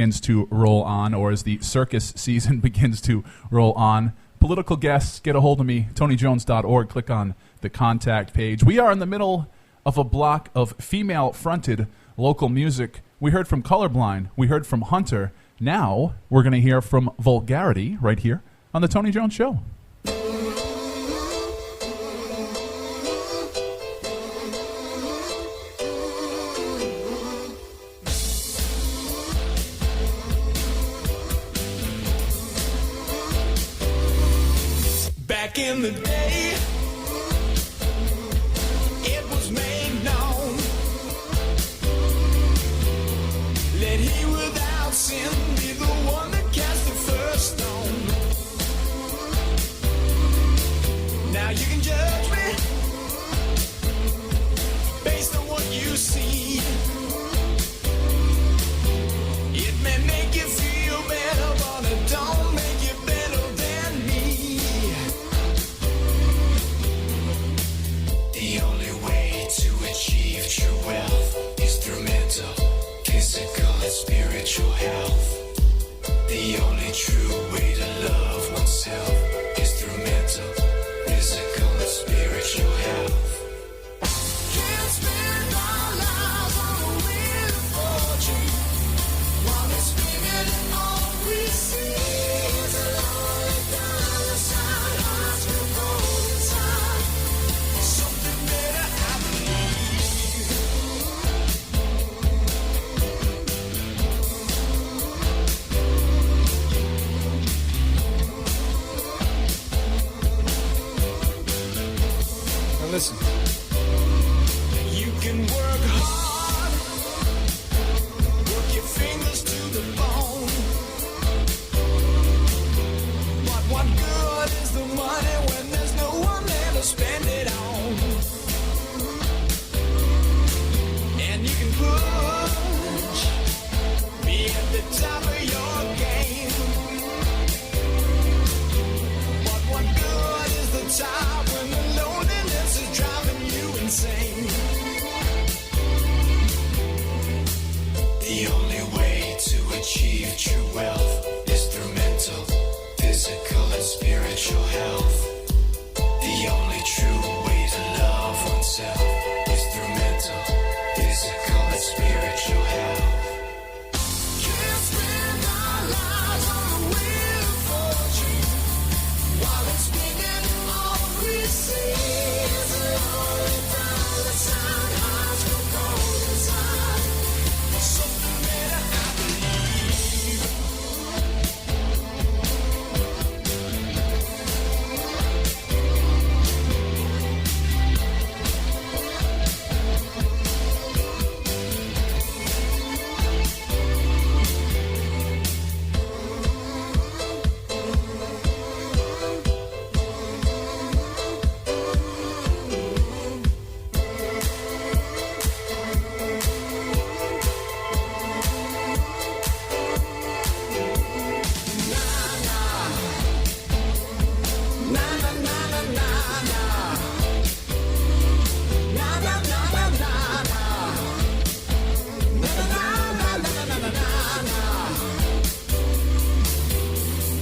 begins to roll on, or as the circus season begins to roll on. Political guests, get a hold of me, TonyJones.org. Click on the contact page. We are in the middle of a block of female-fronted local music. We heard from Colorblind. We heard from Hunter. Now we're going to hear from Vulgarity right here on The Tony Jones Show. Back in the day, it was made known. Let he without sin be the one that cast the first stone. Now you can judge me based on what you see. It may make you feel better, but it don't make you better than me. The only way to achieve true wealth is through mental, physical, and spiritual health. The only true way to love oneself is through mental, physical, and spiritual health. Can't spend our lives on a wheel of fortune while it's spinning and all we see is a lonely dollar sign. Hearts will cold inside. Something better, I believe. Now listen. You can work hard, work your fingers to the bone. But what good is the money when there's no one there to spend it on? And you can push, be at the top of your game. But what good is the top when the loneliness is driving you insane? The only way to achieve true wealth is through mental, physical, and spiritual health. The only true way to love oneself is through mental, physical, and spiritual health. Can't spend our lives on a wheel of fortune while it's spinning. All we see is a lonely dollar sign. Hearts go cold inside. Something better, I believe.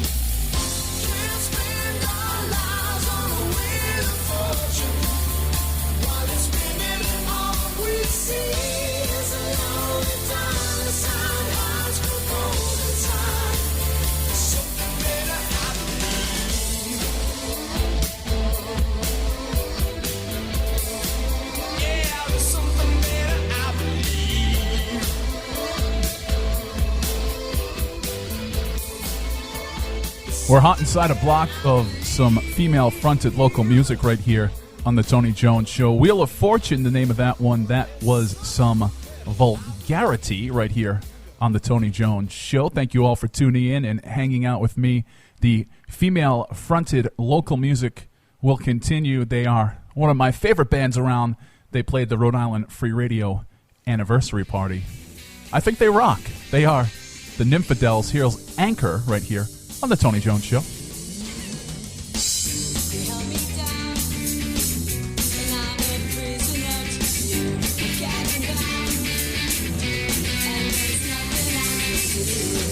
Can't spend our lives on a wheel of fortune while it's spinning. All we see is a lonely dollar sign. Hearts go cold inside. Something better, I believe. Yeah, there's something better, I believe. We're hot inside a block of some female-fronted local music right here on The Tony Jones Show. Wheel of Fortune, the name of that one. That was some Vulgarity right here on The Tony Jones Show. Thank you all for tuning in and hanging out with me. The female-fronted local music will continue. They are one of my favorite bands around. They played the Rhode Island Free Radio anniversary party. I think they rock. They are the Nymphadels. Here's Anchor right here on The Tony Jones Show. You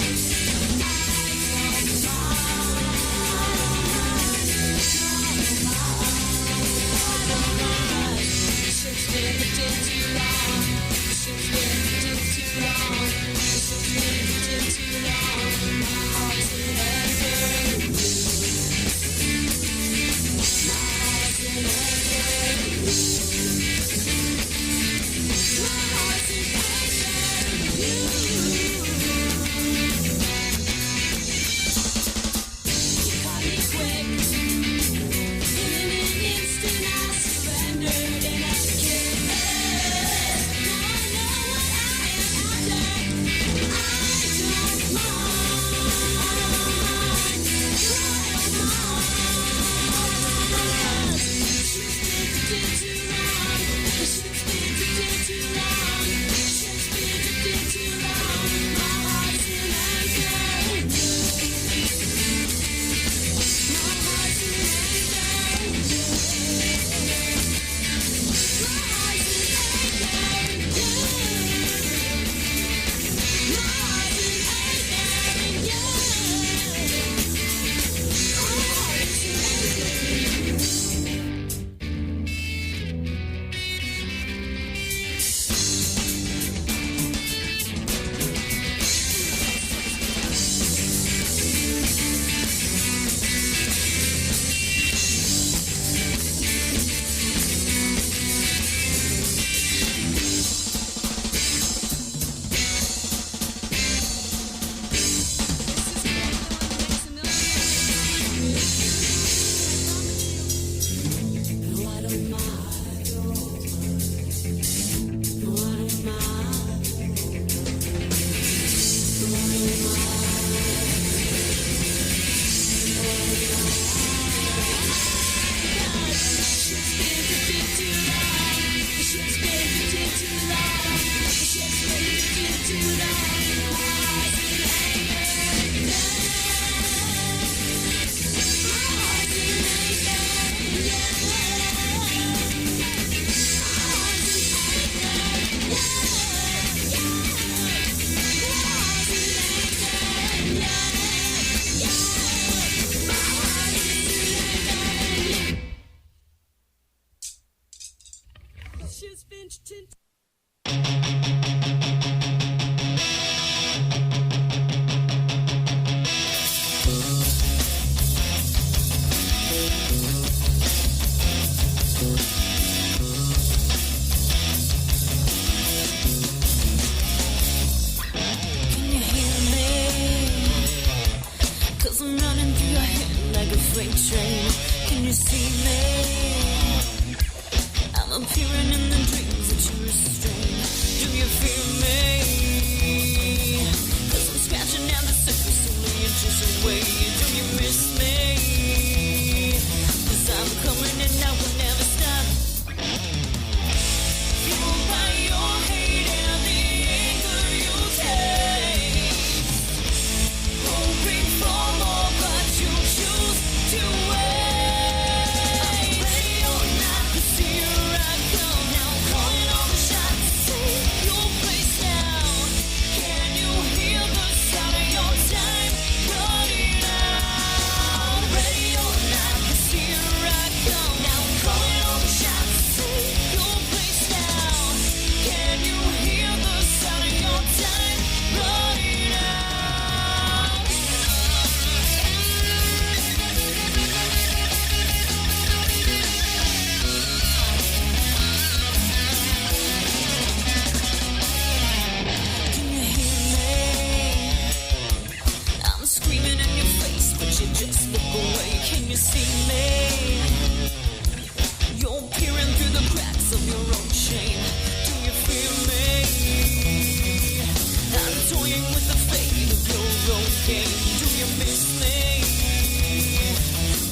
asking, do you miss me?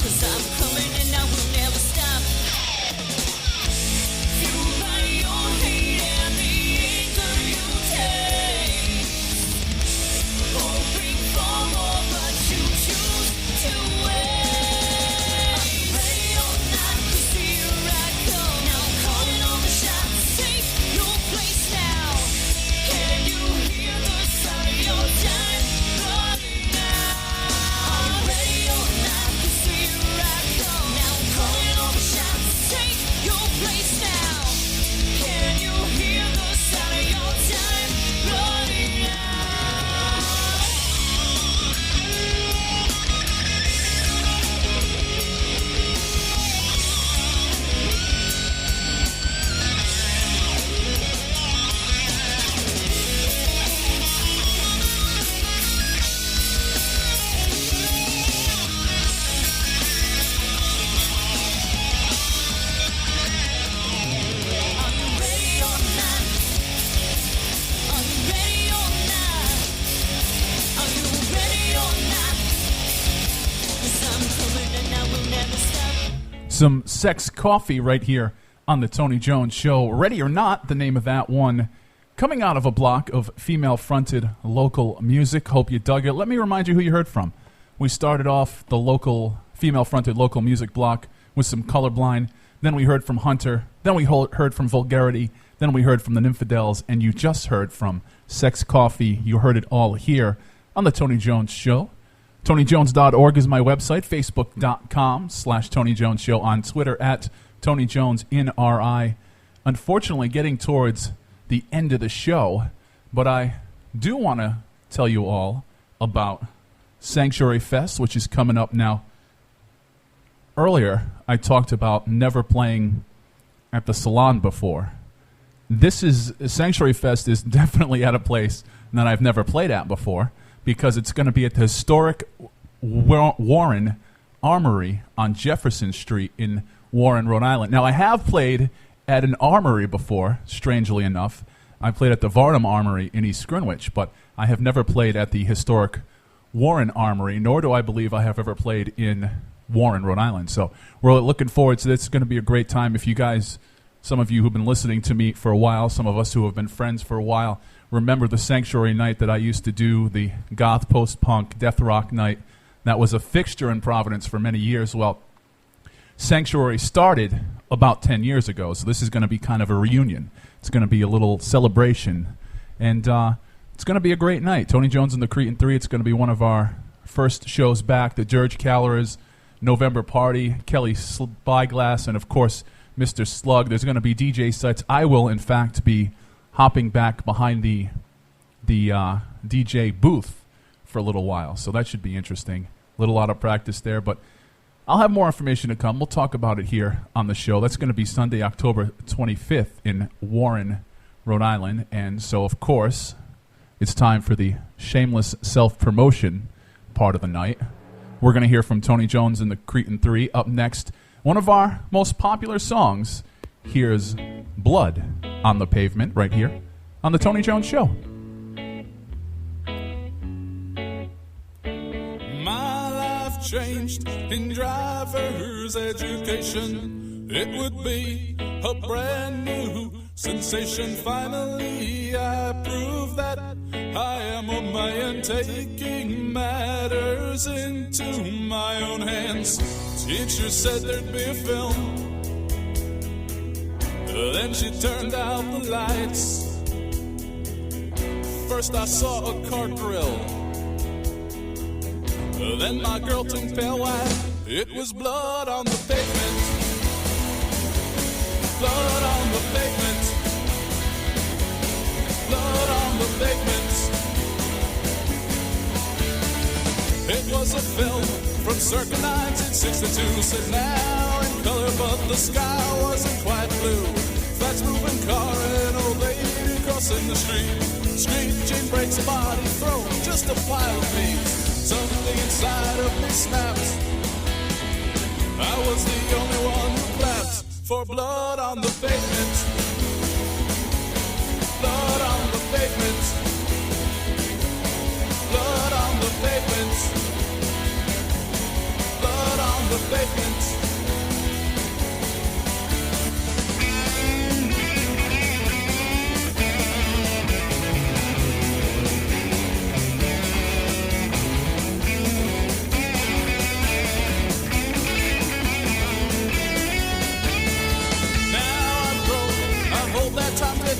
'Cause I'm coming and I will never stop. Fueled by your hate and the anger you take. Hoping for more, but you choose to wait. Are you ready or not? 'Cause here I come. Now I'm calling all the shots. Take your place now. Can you hear the sound of your time running out? Are you ready or not? 'Cause here I come. Now I'm calling all the shots. Take your place now. Can you hear the sound of your time running out? Are you ready or not? Are you ready or not? Are you ready or not? 'Cause I'm coming and I will never stop. Some Sex Coffee right here on the Tony Jones Show. Ready or Not, the name of that one. Coming out of a block of female-fronted local music. Hope you dug it. Let me remind you who you heard from. We started off the local female-fronted local music block with some Colorblind. Then we heard from Hunter. Then we heard from Vulgarity. Then we heard from the Nymphadels. And you just heard from Sex Coffee. You heard it all here on the Tony Jones Show. TonyJones.org is my website. Facebook.com/Tony Jones Show. On Twitter @TonyJonesNRI. Unfortunately, getting towards the end of the show, but I do want to tell you all about Sanctuary Fest, which is coming up now. Earlier, I talked about never playing at the Salon before. Sanctuary Fest is definitely at a place that I've never played at before, because it's going to be at the historic Warren Armory on Jefferson Street in Warren, Rhode Island. Now, I have played at an armory before, strangely enough. I played at the Varnum Armory in East Greenwich, but I have never played at the historic Warren Armory, nor do I believe I have ever played in Warren, Rhode Island. So we're looking forward to this. It's going to be a great time. If you guys, some of you who've been listening to me for a while, some of us who have been friends for a while, remember the Sanctuary night that I used to do, the goth post-punk death rock night. That was a fixture in Providence for many years. Well, Sanctuary started about 10 years ago, so this is going to be kind of a reunion. It's going to be a little celebration, and it's going to be a great night. Tony Jones and the Cretan 3, it's going to be one of our first shows back. The Dirge Calories, November Party, Kelly Spyglass, and of course, Mr. Slug. There's going to be DJ sets. I will, in fact, be hopping back behind the DJ booth for a little while, so that should be interesting. A little out of practice there, but I'll have more information to come. We'll talk about it here on the show. That's going to be Sunday, October 25th in Warren, Rhode Island, and so, of course, it's time for the shameless self-promotion part of the night. We're going to hear from Tony Jones and the Cretan 3. Up next, one of our most popular songs. Here's Blood on the Pavement right here on the Tony Jones Show. My life changed in driver's education. It would be a brand new sensation. Finally, I proved that I am a man, taking matters into my own hands. Teacher said there'd be a film. Then she turned out the lights. First I saw a car grill. Then my girl turned pale white. It was blood on the pavement. Blood on the pavement. Blood on the pavement. It was a film from circa 1962. Set now in color, but the sky wasn't quite blue. Fast moving car and old lady crossing the street. Screeching brakes, a body thrown, just a pile of meat. Something inside of me snapped. I was the only one who clapped for blood on the pavement. Blood on the pavement. Blood on the pavement. Blood on the pavement.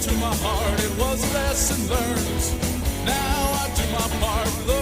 To my heart, it was a lesson learned. Now I do my part.